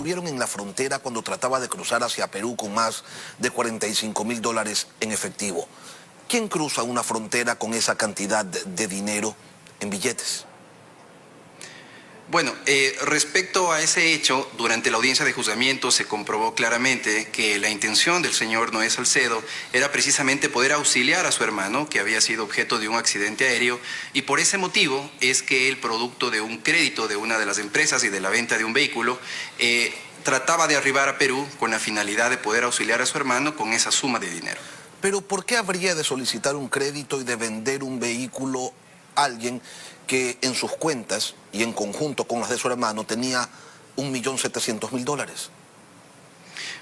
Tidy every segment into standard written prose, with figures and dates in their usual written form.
detuvieron en la frontera cuando trataba de cruzar hacia Perú con más de $45.000 en efectivo. ¿Quién cruza una frontera con esa cantidad de dinero en billetes? Bueno, respecto a ese hecho, durante la audiencia de juzgamiento se comprobó claramente que la intención del señor Noé Salcedo era precisamente poder auxiliar a su hermano, que había sido objeto de un accidente aéreo, y por ese motivo es que el producto de un crédito de una de las empresas y de la venta de un vehículo, trataba de arribar a Perú con la finalidad de poder auxiliar a su hermano con esa suma de dinero. Pero ¿por qué habría de solicitar un crédito y de vender un vehículo a alguien que en sus cuentas y en conjunto con las de su hermano tenía $1.700.000?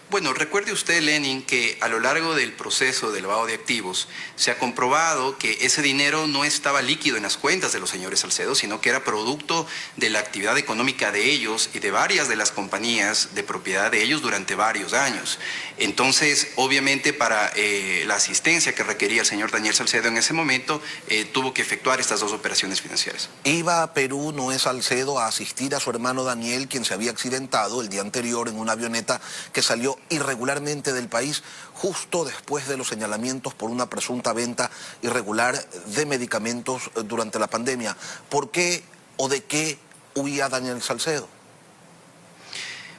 Bueno, recuerde usted, Lenin, que a lo largo del proceso de lavado de activos se ha comprobado que ese dinero no estaba líquido en las cuentas de los señores Salcedo, sino que era producto de la actividad económica de ellos y de varias de las compañías de propiedad de ellos durante varios años. Entonces, obviamente, para la asistencia que requería el señor Daniel Salcedo en ese momento, tuvo que efectuar estas dos operaciones financieras. Iba a Perú Noé Salcedo a asistir a su hermano Daniel, quien se había accidentado el día anterior en una avioneta que salió irregularmente del país justo después de los señalamientos por una presunta venta irregular de medicamentos durante la pandemia. ¿Por qué o de qué huía Daniel Salcedo?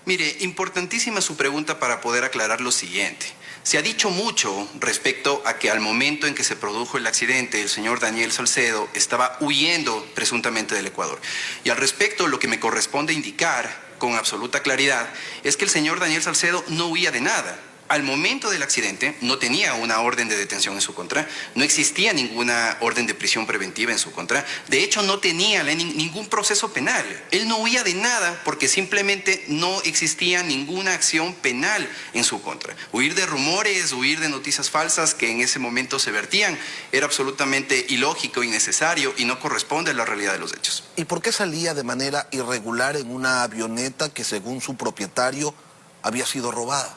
Mire, importantísima su pregunta para poder aclarar lo siguiente. Se ha dicho mucho respecto a que al momento en que se produjo el accidente, el señor Daniel Salcedo estaba huyendo presuntamente del Ecuador. Y al respecto, lo que me corresponde indicar con absoluta claridad es que el señor Daniel Salcedo no huía de nada. Al momento del accidente no tenía una orden de detención en su contra, no existía ninguna orden de prisión preventiva en su contra, de hecho no tenía ningún proceso penal. Él no huía de nada porque simplemente no existía ninguna acción penal en su contra. Huir de rumores, huir de noticias falsas que en ese momento se vertían era absolutamente ilógico, innecesario y no corresponde a la realidad de los hechos. ¿Y por qué salía de manera irregular en una avioneta que según su propietario había sido robada?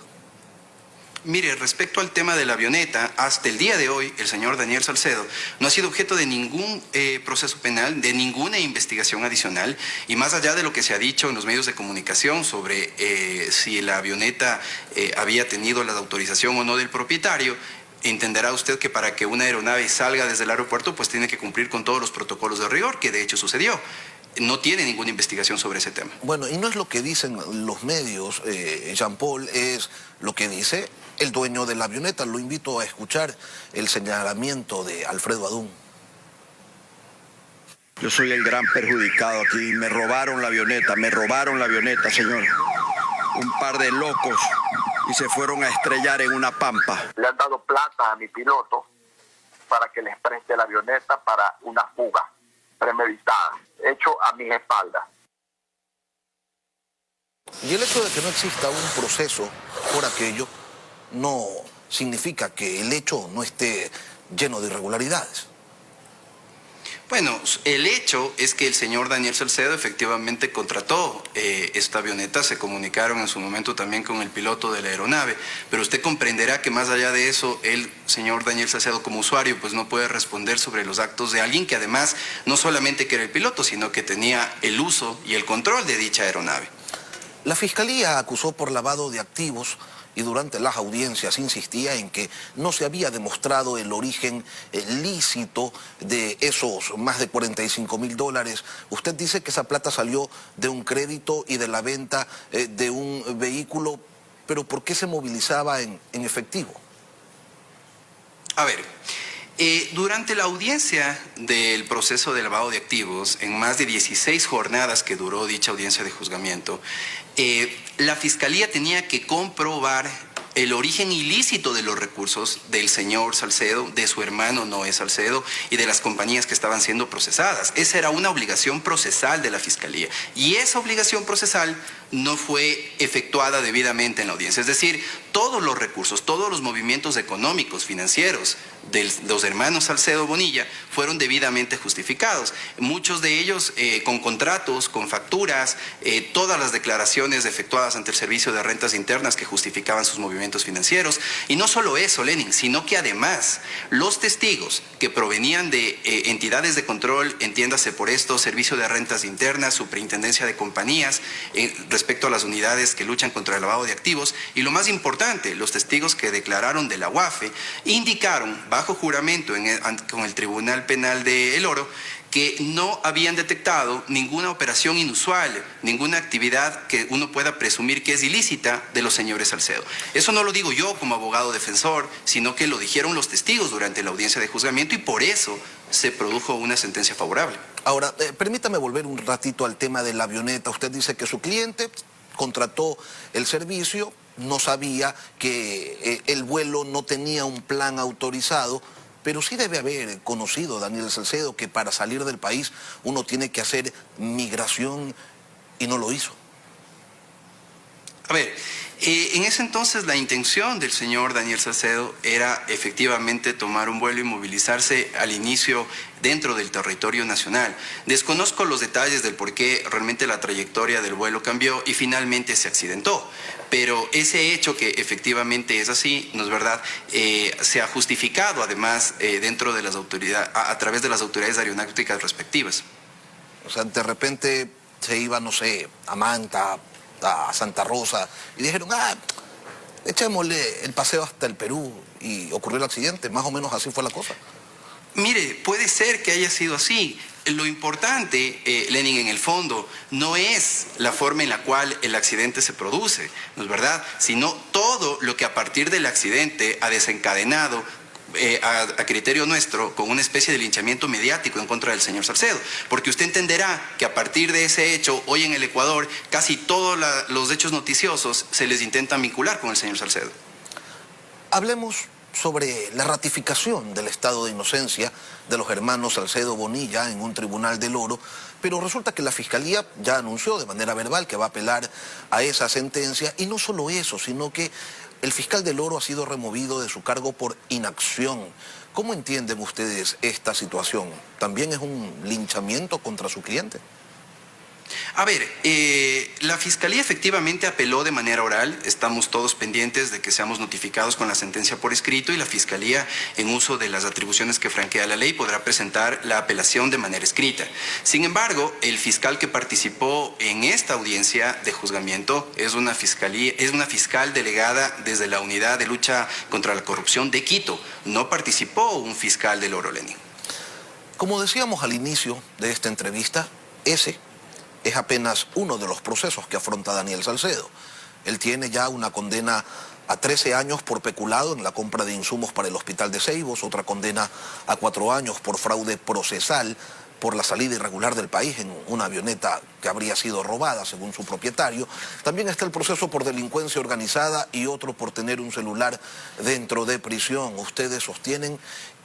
Mire, respecto al tema de la avioneta, hasta el día de hoy, el señor Daniel Salcedo no ha sido objeto de ningún proceso penal, de ninguna investigación adicional, y más allá de lo que se ha dicho en los medios de comunicación sobre si la avioneta había tenido la autorización o no del propietario, entenderá usted que para que una aeronave salga desde el aeropuerto, pues tiene que cumplir con todos los protocolos de rigor, que de hecho sucedió. No tiene ninguna investigación sobre ese tema. Bueno, y no es lo que dicen los medios, Jean-Paul, es lo que dice el dueño de la avioneta. Lo invito a escuchar el señalamiento de Alfredo Adún. Yo soy el gran perjudicado aquí. Me robaron la avioneta, señor. Un par de locos y se fueron a estrellar en una pampa. Le han dado plata a mi piloto para que les preste la avioneta para una fuga premeditada, hecho a mis espaldas. Y el hecho de que no exista un proceso por aquello no significa que el hecho no esté lleno de irregularidades. Bueno, el hecho es que el señor Daniel Salcedo efectivamente contrató esta avioneta, se comunicaron en su momento también con el piloto de la aeronave, pero usted comprenderá que más allá de eso, el señor Daniel Salcedo como usuario pues no puede responder sobre los actos de alguien que además no solamente que era el piloto, sino que tenía el uso y el control de dicha aeronave. La Fiscalía acusó por lavado de activos y durante las audiencias insistía en que no se había demostrado el origen lícito de esos más de $45.000. Usted dice que esa plata salió de un crédito y de la venta de un vehículo, pero ¿por qué se movilizaba en efectivo? A ver, durante la audiencia del proceso de lavado de activos, en más de 16 jornadas que duró dicha audiencia de juzgamiento, la Fiscalía tenía que comprobar el origen ilícito de los recursos del señor Salcedo, de su hermano Noé Salcedo y de las compañías que estaban siendo procesadas. Esa era una obligación procesal de la Fiscalía y esa obligación procesal no fue efectuada debidamente en la audiencia. Es decir, todos los recursos, todos los movimientos económicos, financieros de los hermanos Salcedo Bonilla fueron debidamente justificados. Muchos de ellos con contratos, con facturas, todas las declaraciones efectuadas ante el Servicio de Rentas Internas que justificaban sus movimientos financieros. Y no solo eso, Lenin, sino que además los testigos que provenían de entidades de control, entiéndase por esto, Servicio de Rentas Internas, Superintendencia de Compañías, respecto a las unidades que luchan contra el lavado de activos, y lo más importante, los testigos que declararon de la UAFE, indicaron bajo juramento con el Tribunal Penal de El Oro que no habían detectado ninguna operación inusual, ninguna actividad que uno pueda presumir que es ilícita de los señores Salcedo. Eso no lo digo yo como abogado defensor, sino que lo dijeron los testigos durante la audiencia de juzgamiento y por eso se produjo una sentencia favorable. Ahora, permítame volver un ratito al tema de la avioneta. Usted dice que su cliente contrató el servicio, no sabía que el vuelo no tenía un plan autorizado, pero sí debe haber conocido, Daniel Salcedo, que para salir del país uno tiene que hacer migración y no lo hizo. A ver, en ese entonces la intención del señor Daniel Salcedo era efectivamente tomar un vuelo y movilizarse al inicio dentro del territorio nacional. Desconozco los detalles del por qué realmente la trayectoria del vuelo cambió y finalmente se accidentó. Pero ese hecho que efectivamente es así, ¿no es verdad?, se ha justificado además dentro de las autoridades, a través de las autoridades aeronáuticas respectivas. O sea, de repente se iba, no sé, a Manta, a Santa Rosa, y dijeron, echémosle el paseo hasta el Perú, y ocurrió el accidente. Más o menos así fue la cosa. Mire, puede ser que haya sido así. Lo importante, Lenin, en el fondo, no es la forma en la cual el accidente se produce, ¿no es verdad?, sino todo lo que a partir del accidente ha desencadenado a criterio nuestro, con una especie de linchamiento mediático en contra del señor Salcedo. Porque usted entenderá que a partir de ese hecho, hoy en el Ecuador, casi todos los hechos noticiosos se les intenta vincular con el señor Salcedo. Hablemos sobre la ratificación del estado de inocencia de los hermanos Salcedo Bonilla en un tribunal del Oro, pero resulta que la Fiscalía ya anunció de manera verbal que va a apelar a esa sentencia, y no solo eso, sino que el fiscal del Oro ha sido removido de su cargo por inacción. ¿Cómo entienden ustedes esta situación? ¿También es un linchamiento contra su cliente? A ver, la Fiscalía efectivamente apeló de manera oral, estamos todos pendientes de que seamos notificados con la sentencia por escrito, y la Fiscalía, en uso de las atribuciones que franquea la ley, podrá presentar la apelación de manera escrita. Sin embargo, el fiscal que participó en esta audiencia de juzgamiento es una fiscal delegada desde la Unidad de Lucha contra la Corrupción de Quito, no participó un fiscal del Oro, Lenin. Como decíamos al inicio de esta entrevista, ese es apenas uno de los procesos que afronta Daniel Salcedo. Él tiene ya una condena a 13 años por peculado en la compra de insumos para el Hospital de Ceibos, otra condena a 4 años por fraude procesal por la salida irregular del país en una avioneta que habría sido robada, según su propietario. También está el proceso por delincuencia organizada y otro por tener un celular dentro de prisión. Ustedes sostienen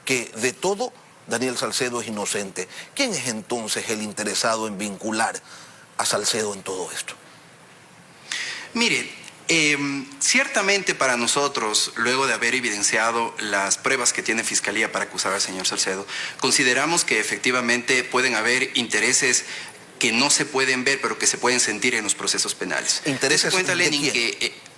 que de todo Daniel Salcedo es inocente. ¿Quién es entonces el interesado en vincular a Salcedo en todo esto? Mire, ciertamente para nosotros, luego de haber evidenciado las pruebas que tiene Fiscalía para acusar al señor Salcedo, consideramos que efectivamente pueden haber intereses que no se pueden ver, pero que se pueden sentir en los procesos penales. ¿Intereses cuenta, de Lenin, quién? que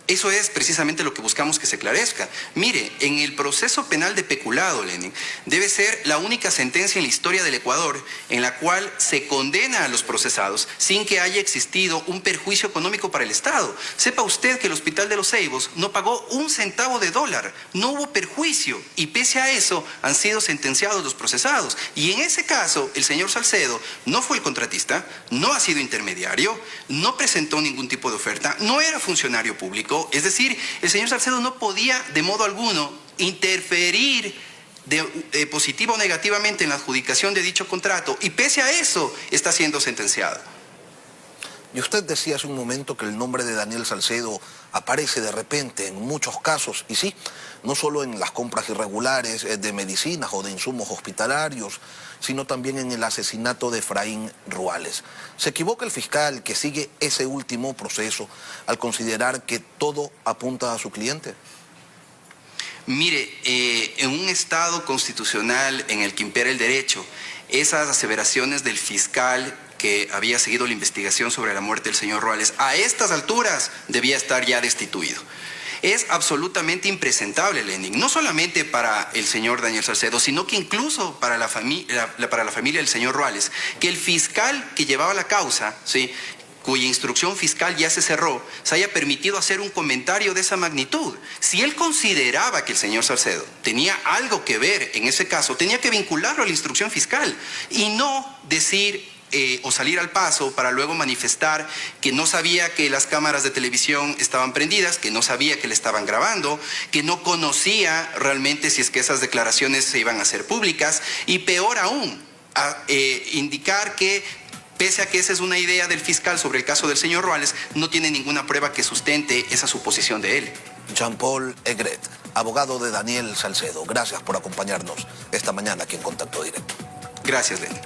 eso es precisamente lo que buscamos que se esclarezca. Mire, en el proceso penal de peculado, Lenin, debe ser la única sentencia en la historia del Ecuador en la cual se condena a los procesados sin que haya existido un perjuicio económico para el Estado. Sepa usted que el Hospital de los Ceibos no pagó un centavo de dólar, no hubo perjuicio, y pese a eso han sido sentenciados los procesados. Y en ese caso, el señor Salcedo no fue el contratista, no ha sido intermediario, no presentó ningún tipo de oferta, no era funcionario público. Es decir, el señor Salcedo no podía de modo alguno interferir positivo o negativamente en la adjudicación de dicho contrato, y pese a eso está siendo sentenciado. Y usted decía hace un momento que el nombre de Daniel Salcedo aparece de repente en muchos casos, y sí, no solo en las compras irregulares de medicinas o de insumos hospitalarios, sino también en el asesinato de Efraín Ruales. ¿Se equivoca el fiscal que sigue ese último proceso al considerar que todo apunta a su cliente? Mire, en un Estado constitucional en el que impera el derecho, esas aseveraciones del fiscal que había seguido la investigación sobre la muerte del señor Ruales, a estas alturas debía estar ya destituido. Es absolutamente impresentable, Lenin, no solamente para el señor Daniel Salcedo, sino que incluso para la familia del señor Ruales, que el fiscal que llevaba la causa, ¿sí?, cuya instrucción fiscal ya se cerró, se haya permitido hacer un comentario de esa magnitud. Si él consideraba que el señor Salcedo tenía algo que ver en ese caso, tenía que vincularlo a la instrucción fiscal y no decir o salir al paso para luego manifestar que no sabía que las cámaras de televisión estaban prendidas, que no sabía que le estaban grabando, que no conocía realmente si es que esas declaraciones se iban a hacer públicas y peor aún, indicar que pese a que esa es una idea del fiscal sobre el caso del señor Ruales, no tiene ninguna prueba que sustente esa suposición de él. Jean-Paul Aigret, abogado de Daniel Salcedo, gracias por acompañarnos esta mañana aquí en Contacto Directo. Gracias, Lenin.